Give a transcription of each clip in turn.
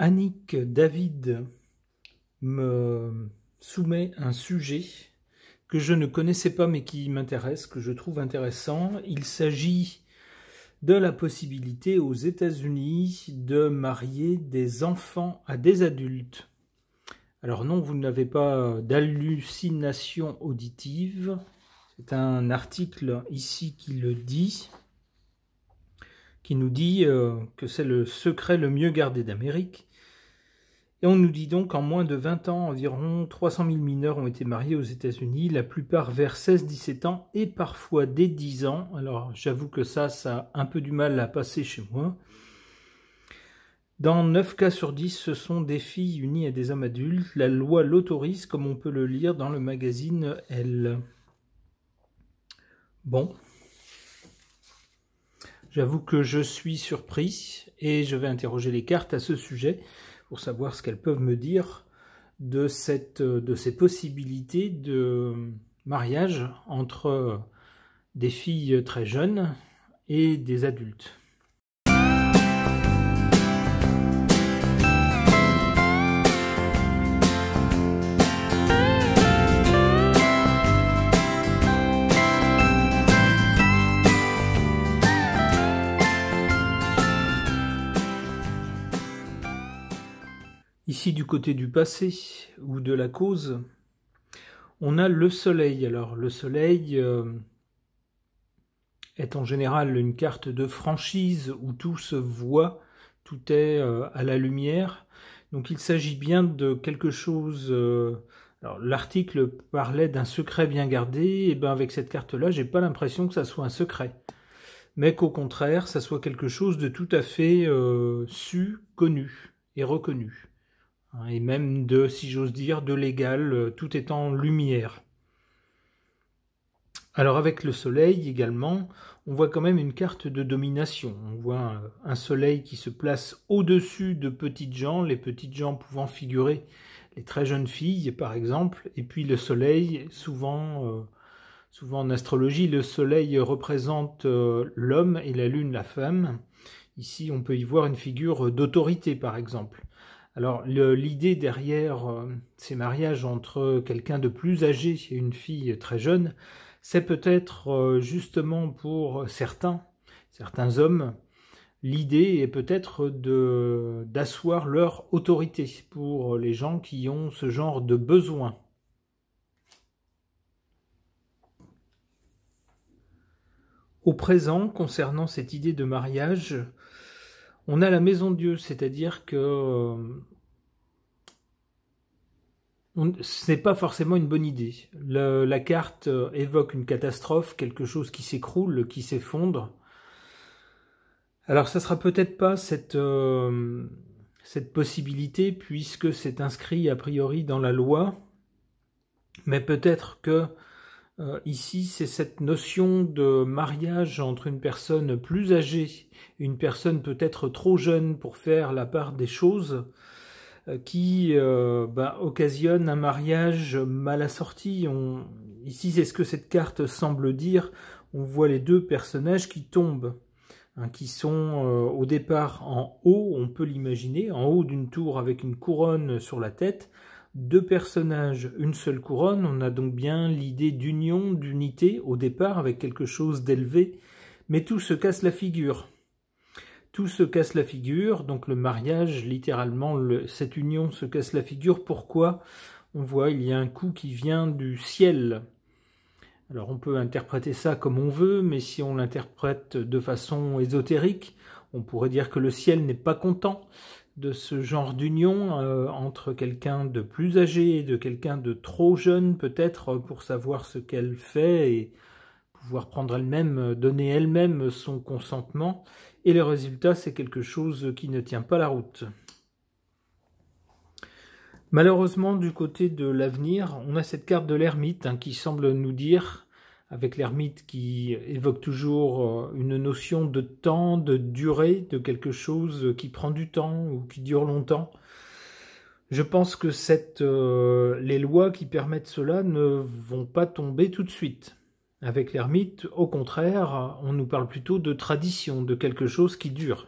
Annick David me soumet un sujet que je ne connaissais pas mais qui m'intéresse, que je trouve intéressant. Il s'agit de la possibilité aux États-Unis de marier des enfants à des adultes. Alors non, vous n'avez pas d'hallucination auditive. C'est un article ici qui le dit, qui nous dit que c'est le secret le mieux gardé d'Amérique. Et on nous dit donc qu'en moins de 20 ans, environ 300 000 mineurs ont été mariés aux États-Unis, la plupart vers 16-17 ans et parfois dès 10 ans. Alors j'avoue que ça a un peu du mal à passer chez moi. Dans 9 cas sur 10, ce sont des filles unies à des hommes adultes. La loi l'autorise, comme on peut le lire dans le magazine Elle. Bon. J'avoue que je suis surpris et je vais interroger les cartes à ce sujet pour savoir ce qu'elles peuvent me dire de ces possibilités de mariage entre des filles très jeunes et des adultes. Ici, du côté du passé ou de la cause, on a le soleil. Alors, le soleil est en général une carte de franchise où tout se voit, tout est à la lumière. Donc, il s'agit bien de quelque chose... alors, l'article parlait d'un secret bien gardé. Et bien, avec cette carte-là, j'ai pas l'impression que ça soit un secret. Mais qu'au contraire, ça soit quelque chose de tout à fait su, connu et reconnu. Et même de, si j'ose dire, de légal, tout est en lumière. Alors avec le soleil également, on voit quand même une carte de domination. On voit un soleil qui se place au-dessus de petites gens, les petites gens pouvant figurer les très jeunes filles par exemple, et puis le soleil, souvent en astrologie, le soleil représente l'homme et la lune la femme. Ici on peut y voir une figure d'autorité par exemple. Alors, l'idée derrière ces mariages entre quelqu'un de plus âgé et une fille très jeune, c'est peut-être justement pour certains hommes, l'idée est peut-être d'asseoir leur autorité pour les gens qui ont ce genre de besoin. Au présent, concernant cette idée de mariage, on a la maison de Dieu, c'est-à-dire que ce n'est pas forcément une bonne idée. La carte évoque une catastrophe, quelque chose qui s'écroule, qui s'effondre. Alors ça sera peut-être pas cette possibilité, puisque c'est inscrit a priori dans la loi, mais peut-être que ici, c'est cette notion de mariage entre une personne plus âgée et une personne peut-être trop jeune pour faire la part des choses qui occasionne un mariage mal assorti. Ici, c'est ce que cette carte semble dire. On voit les deux personnages qui tombent, qui sont au départ en haut, on peut l'imaginer, en haut d'une tour avec une couronne sur la tête. Deux personnages, une seule couronne, on a donc bien l'idée d'union, d'unité au départ avec quelque chose d'élevé, mais tout se casse la figure. Tout se casse la figure, donc le mariage, littéralement, cette union se casse la figure. Pourquoi? On voit, il y a un coup qui vient du ciel. Alors on peut interpréter ça comme on veut, mais si on l'interprète de façon ésotérique, on pourrait dire que le ciel n'est pas content de ce genre d'union entre quelqu'un de plus âgé et de quelqu'un de trop jeune, peut-être, pour savoir ce qu'elle fait et pouvoir prendre elle-même, donner elle-même son consentement. Et le résultat, c'est quelque chose qui ne tient pas la route. Malheureusement, du côté de l'avenir, on a cette carte de l'ermite qui semble nous dire, avec l'ermite qui évoque toujours une notion de temps, de durée, de quelque chose qui prend du temps ou qui dure longtemps. Je pense que les lois qui permettent cela ne vont pas tomber tout de suite. Avec l'ermite, au contraire, on nous parle plutôt de tradition, de quelque chose qui dure.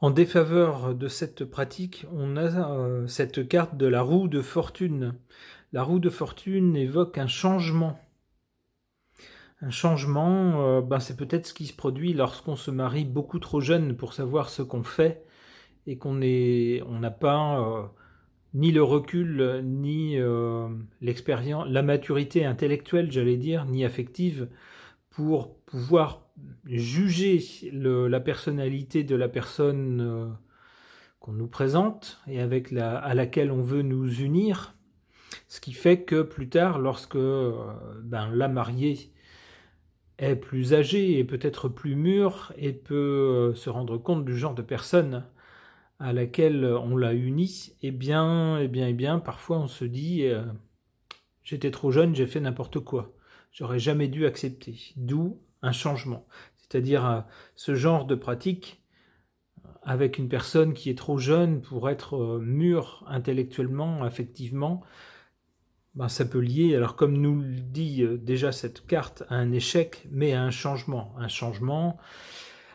En défaveur de cette pratique, on a cette carte de la roue de fortune. La roue de fortune évoque un changement. Un changement, c'est peut-être ce qui se produit lorsqu'on se marie beaucoup trop jeune pour savoir ce qu'on fait et on n'a pas ni le recul, ni l'expérience, la maturité intellectuelle, j'allais dire, ni affective, pour pouvoir juger la personnalité de la personne qu'on nous présente et à laquelle on veut nous unir. Ce qui fait que plus tard, lorsque la mariée est plus âgée et peut-être plus mûre et peut se rendre compte du genre de personne à laquelle on l'a unie, eh bien, parfois on se dit j'étais trop jeune, j'ai fait n'importe quoi. J'aurais jamais dû accepter. D'où un changement. C'est-à-dire ce genre de pratique avec une personne qui est trop jeune pour être mûre intellectuellement, affectivement, ça peut lier, alors comme nous le dit déjà cette carte, à un échec, mais à un changement. Un changement,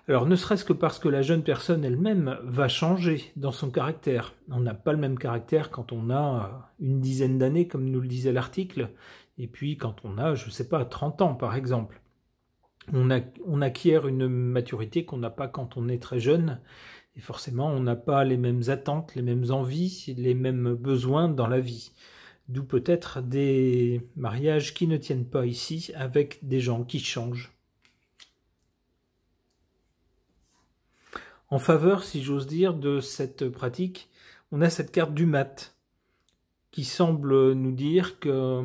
alors ne serait-ce que parce que la jeune personne elle-même va changer dans son caractère. On n'a pas le même caractère quand on a une dizaine d'années, comme nous le disait l'article, et puis quand on a, je ne sais pas, 30 ans par exemple. On acquiert une maturité qu'on n'a pas quand on est très jeune, et forcément on n'a pas les mêmes attentes, les mêmes envies, les mêmes besoins dans la vie. D'où peut-être des mariages qui ne tiennent pas ici, avec des gens qui changent. En faveur, si j'ose dire, de cette pratique, on a cette carte du mat, qui semble nous dire que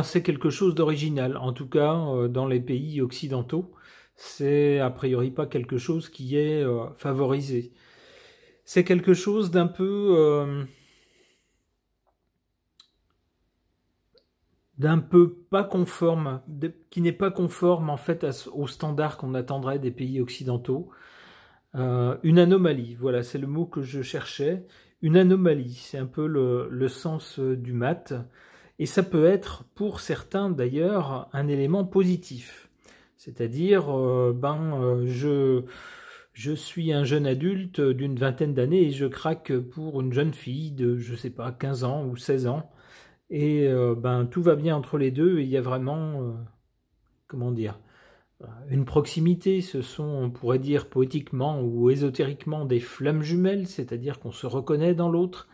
c'est quelque chose d'original. En tout cas, dans les pays occidentaux, c'est a priori pas quelque chose qui est favorisé. C'est quelque chose d'un peu pas conforme, qui n'est pas conforme en fait aux standards qu'on attendrait des pays occidentaux. Une anomalie, voilà, c'est le mot que je cherchais. Une anomalie, c'est un peu le sens du mat. Et ça peut être, pour certains d'ailleurs, un élément positif. C'est-à-dire, je suis un jeune adulte d'une vingtaine d'années et je craque pour une jeune fille de, je sais pas, 15 ans ou 16 ans. Et tout va bien entre les deux et il y a vraiment, une proximité. Ce sont, on pourrait dire poétiquement ou ésotériquement, des flammes jumelles, c'est-à-dire qu'on se reconnaît dans l'autre.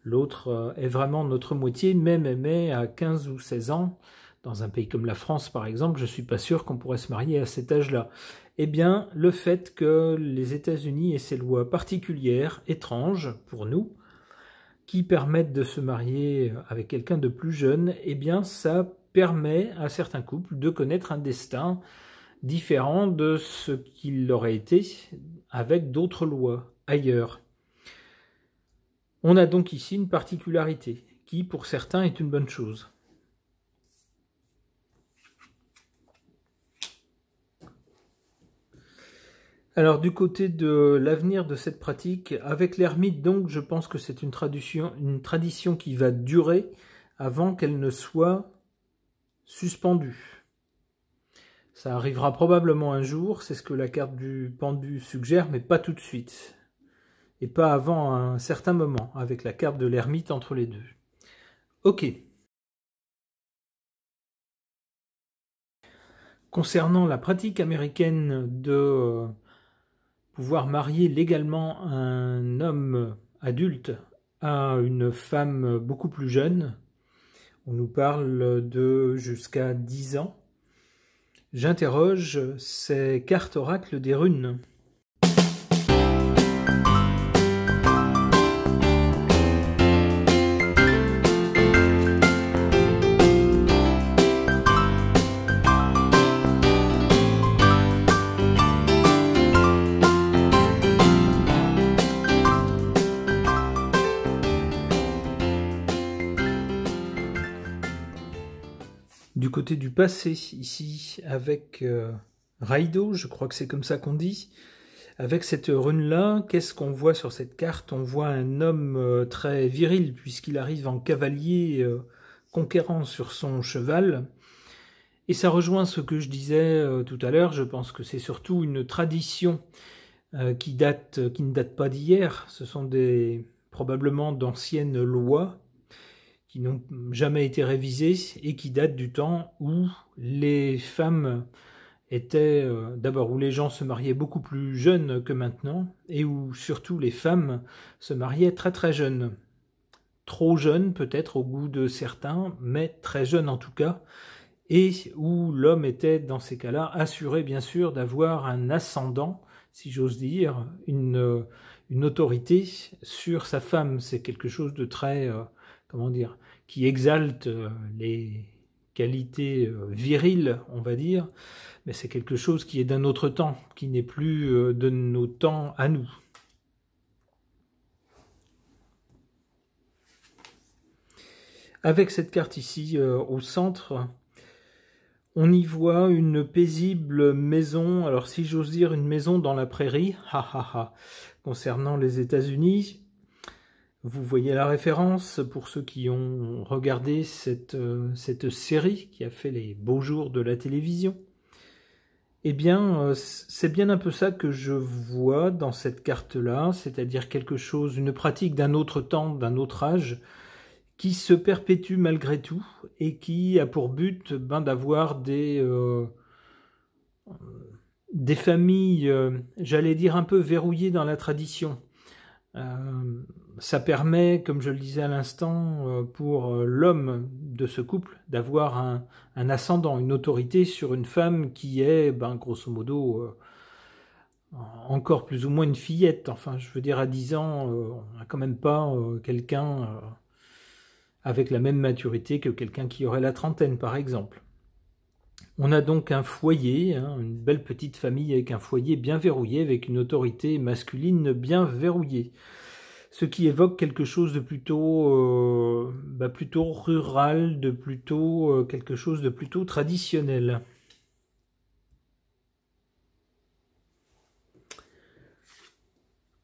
L'autre est vraiment notre moitié, même à 15 ou 16 ans. Dans un pays comme la France, par exemple, je ne suis pas sûr qu'on pourrait se marier à cet âge-là. Eh bien, le fait que les États-Unis aient ces lois particulières, étranges pour nous, qui permettent de se marier avec quelqu'un de plus jeune, eh bien, ça permet à certains couples de connaître un destin différent de ce qu'il aurait été avec d'autres lois ailleurs. On a donc ici une particularité qui, pour certains, est une bonne chose. Alors, du côté de l'avenir de cette pratique, avec l'ermite, donc, je pense que c'est une tradition qui va durer avant qu'elle ne soit suspendue. Ça arrivera probablement un jour, c'est ce que la carte du pendu suggère, mais pas tout de suite. Et pas avant un certain moment, avec la carte de l'ermite entre les deux. Ok. Concernant la pratique américaine de pouvoir marier légalement un homme adulte à une femme beaucoup plus jeune, on nous parle de jusqu'à 10 ans, j'interroge ces cartes oracles des runes. Du côté du passé, ici, avec Raido, je crois que c'est comme ça qu'on dit, avec cette rune-là, qu'est-ce qu'on voit sur cette carte? On voit un homme très viril, puisqu'il arrive en cavalier conquérant sur son cheval. Et ça rejoint ce que je disais tout à l'heure, je pense que c'est surtout une tradition qui ne datent pas d'hier. Ce sont probablement d'anciennes lois qui n'ont jamais été révisées et qui datent du temps où les femmes étaient, d'abord où les gens se mariaient beaucoup plus jeunes que maintenant, et où surtout les femmes se mariaient très très jeunes. Trop jeunes peut-être au goût de certains, mais très jeunes en tout cas, et où l'homme était dans ces cas-là assuré bien sûr d'avoir un ascendant, si j'ose dire, une autorité sur sa femme. C'est quelque chose de très, comment dire, qui exalte les qualités viriles, on va dire, mais c'est quelque chose qui est d'un autre temps, qui n'est plus de nos temps à nous. Avec cette carte ici au centre, on y voit une paisible maison, alors si j'ose dire une maison dans la prairie, concernant les États-Unis. Vous voyez la référence pour ceux qui ont regardé cette série qui a fait les beaux jours de la télévision. Eh bien, c'est bien un peu ça que je vois dans cette carte-là, c'est-à-dire quelque chose, une pratique d'un autre temps, d'un autre âge, qui se perpétue malgré tout et qui a pour but d'avoir des familles, j'allais dire un peu verrouillées dans la tradition. Ça permet, comme je le disais à l'instant, pour l'homme de ce couple d'avoir un ascendant, une autorité sur une femme qui est, grosso modo, encore plus ou moins une fillette. Enfin, je veux dire, à 10 ans, on n'a quand même pas quelqu'un avec la même maturité que quelqu'un qui aurait la trentaine, par exemple. On a donc un foyer, une belle petite famille avec un foyer bien verrouillé, avec une autorité masculine bien verrouillée. Ce qui évoque quelque chose de plutôt, plutôt rural, de plutôt quelque chose de plutôt traditionnel.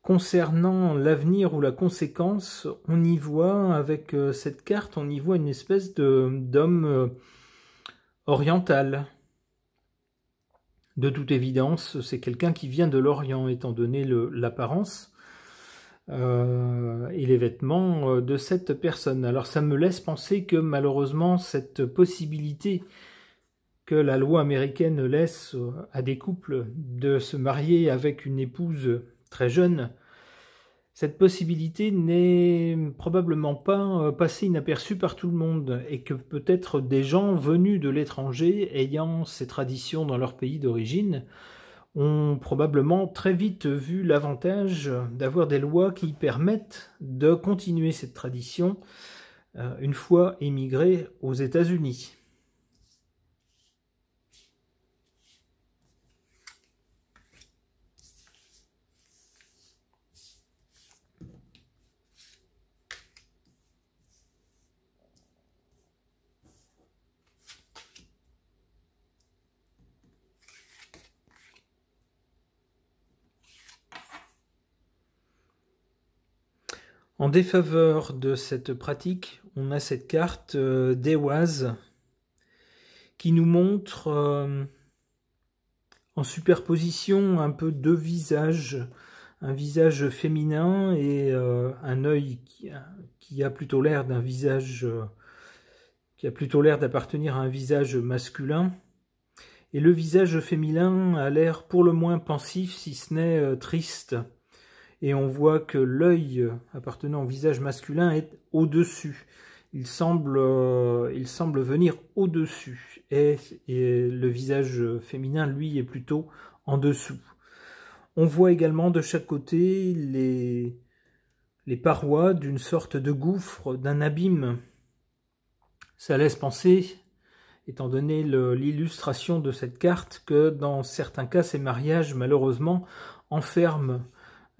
Concernant l'avenir ou la conséquence, on y voit, avec cette carte, on y voit une espèce d'homme oriental. De toute évidence, c'est quelqu'un qui vient de l'Orient, étant donné l'apparence et les vêtements de cette personne. Alors ça me laisse penser que malheureusement, cette possibilité que la loi américaine laisse à des couples de se marier avec une épouse très jeune, cette possibilité n'est probablement pas passée inaperçue par tout le monde, et que peut-être des gens venus de l'étranger, ayant ces traditions dans leur pays d'origine, ont probablement très vite vu l'avantage d'avoir des lois qui permettent de continuer cette tradition une fois émigrés aux États-Unis. En défaveur de cette pratique, on a cette carte d'Ehwaz qui nous montre en superposition un peu deux visages, un visage féminin et un œil qui a plutôt l'air d'un visage, qui a plutôt l'air d'appartenir à un visage masculin. Et le visage féminin a l'air pour le moins pensif, si ce n'est triste. Et on voit que l'œil appartenant au visage masculin est au-dessus. Il semble venir au-dessus. Et le visage féminin, lui, est plutôt en dessous. On voit également de chaque côté les parois d'une sorte de gouffre, d'un abîme. Ça laisse penser, étant donné l'illustration de cette carte, que dans certains cas, ces mariages, malheureusement, enferment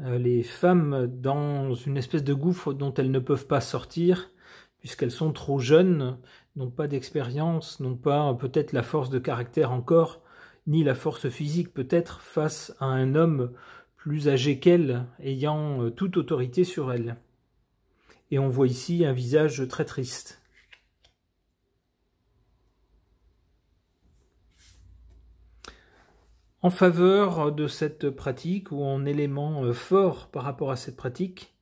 les femmes dans une espèce de gouffre dont elles ne peuvent pas sortir, puisqu'elles sont trop jeunes, n'ont pas d'expérience, n'ont pas peut-être la force de caractère encore, ni la force physique peut-être, face à un homme plus âgé qu'elles, ayant toute autorité sur elles. Et on voit ici un visage très triste. En faveur de cette pratique, ou en élément fort par rapport à cette pratique,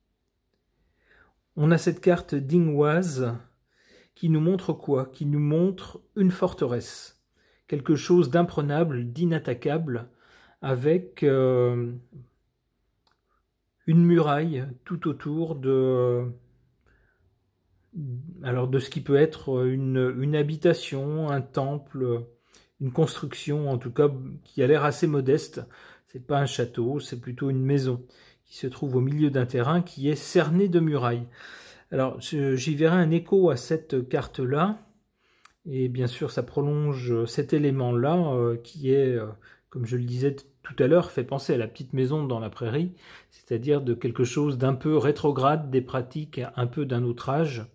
on a cette carte Dingwaz qui nous montre quoi? Qui nous montre une forteresse, quelque chose d'imprenable, d'inattaquable, avec une muraille tout autour de ce qui peut être une habitation, un temple, une construction en tout cas qui a l'air assez modeste. C'est pas un château, c'est plutôt une maison qui se trouve au milieu d'un terrain qui est cerné de murailles. Alors j'y verrai un écho à cette carte-là, et bien sûr ça prolonge cet élément-là qui est, comme je le disais tout à l'heure, fait penser à la petite maison dans la prairie, c'est-à-dire de quelque chose d'un peu rétrograde, des pratiques un peu d'un autre âge,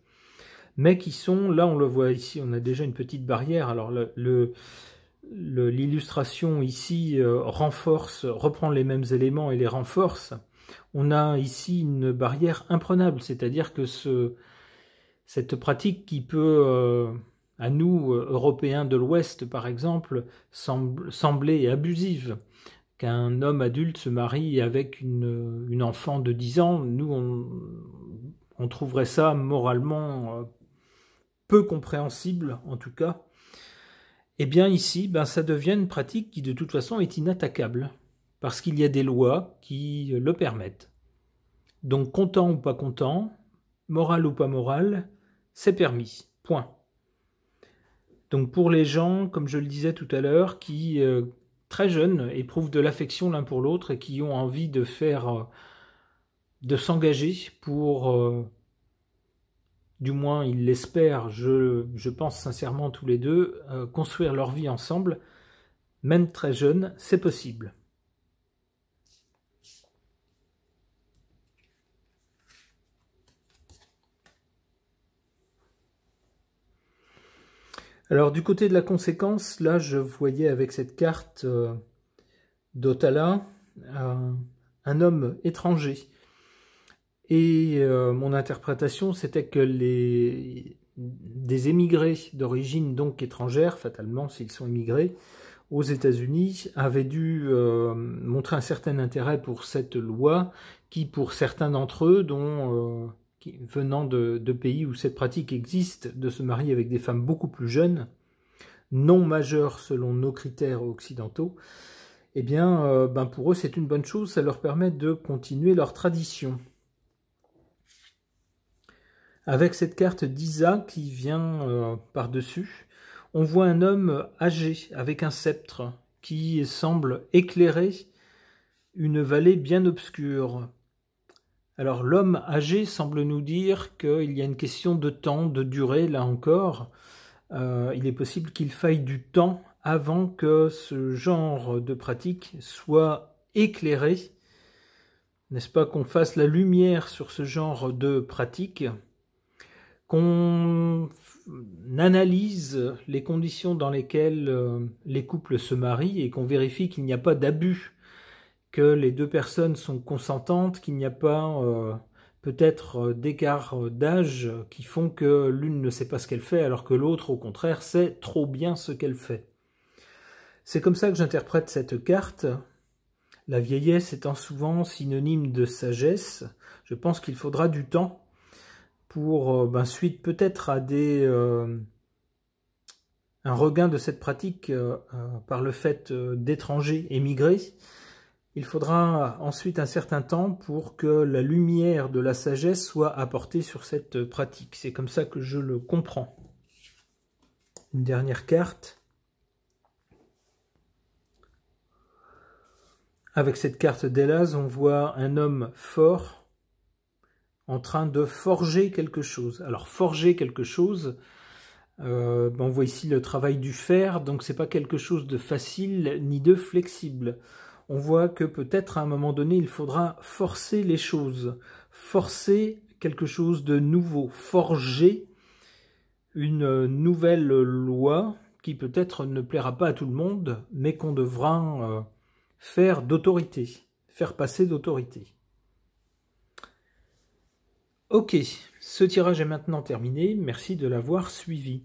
mais qui sont, là on le voit ici, on a déjà une petite barrière. Alors l'illustration ici reprend les mêmes éléments et les renforce. On a ici une barrière imprenable, c'est-à-dire que cette pratique qui peut, à nous, Européens de l'Ouest par exemple, sembler abusive, qu'un homme adulte se marie avec une enfant de 10 ans, nous on trouverait ça moralement peu compréhensible en tout cas. Eh bien ici, ça devient une pratique qui de toute façon est inattaquable, parce qu'il y a des lois qui le permettent. Donc content ou pas content, moral ou pas moral, c'est permis, point. Donc pour les gens, comme je le disais tout à l'heure, qui très jeunes éprouvent de l'affection l'un pour l'autre et qui ont envie de s'engager pour, du moins ils l'espèrent, je pense sincèrement tous les deux, construire leur vie ensemble, même très jeunes, c'est possible. Alors du côté de la conséquence, là je voyais avec cette carte d'Otala un homme étranger. Et mon interprétation c'était que des émigrés d'origine donc étrangère, fatalement s'ils sont émigrés, aux États-Unis, avaient dû montrer un certain intérêt pour cette loi qui, pour certains d'entre eux, venant de pays où cette pratique existe, de se marier avec des femmes beaucoup plus jeunes, non majeures selon nos critères occidentaux, eh bien, pour eux c'est une bonne chose, ça leur permet de continuer leur tradition. Avec cette carte d'Isa qui vient par-dessus, on voit un homme âgé avec un sceptre qui semble éclairer une vallée bien obscure. Alors l'homme âgé semble nous dire qu'il y a une question de temps, de durée, là encore. Il est possible qu'il faille du temps avant que ce genre de pratique soit éclairé. N'est-ce pas, qu'on fasse la lumière sur ce genre de pratique, qu'on analyse les conditions dans lesquelles les couples se marient et qu'on vérifie qu'il n'y a pas d'abus, que les deux personnes sont consentantes, qu'il n'y a pas peut-être d'écart d'âge qui font que l'une ne sait pas ce qu'elle fait alors que l'autre, au contraire, sait trop bien ce qu'elle fait. C'est comme ça que j'interprète cette carte. La vieillesse étant souvent synonyme de sagesse, je pense qu'il faudra du temps pour, suite peut-être à un regain de cette pratique par le fait d'étrangers émigrés. Il faudra ensuite un certain temps pour que la lumière de la sagesse soit apportée sur cette pratique. C'est comme ça que je le comprends. Une dernière carte. Avec cette carte d'Élaz, on voit un homme fort en train de forger quelque chose. Alors forger quelque chose, on voit ici le travail du fer, donc c'est pas quelque chose de facile ni de flexible. On voit que peut-être à un moment donné, il faudra forcer les choses, forcer quelque chose de nouveau, forger une nouvelle loi qui peut-être ne plaira pas à tout le monde, mais qu'on devra faire d'autorité, faire passer d'autorité. Ok, ce tirage est maintenant terminé, merci de l'avoir suivi.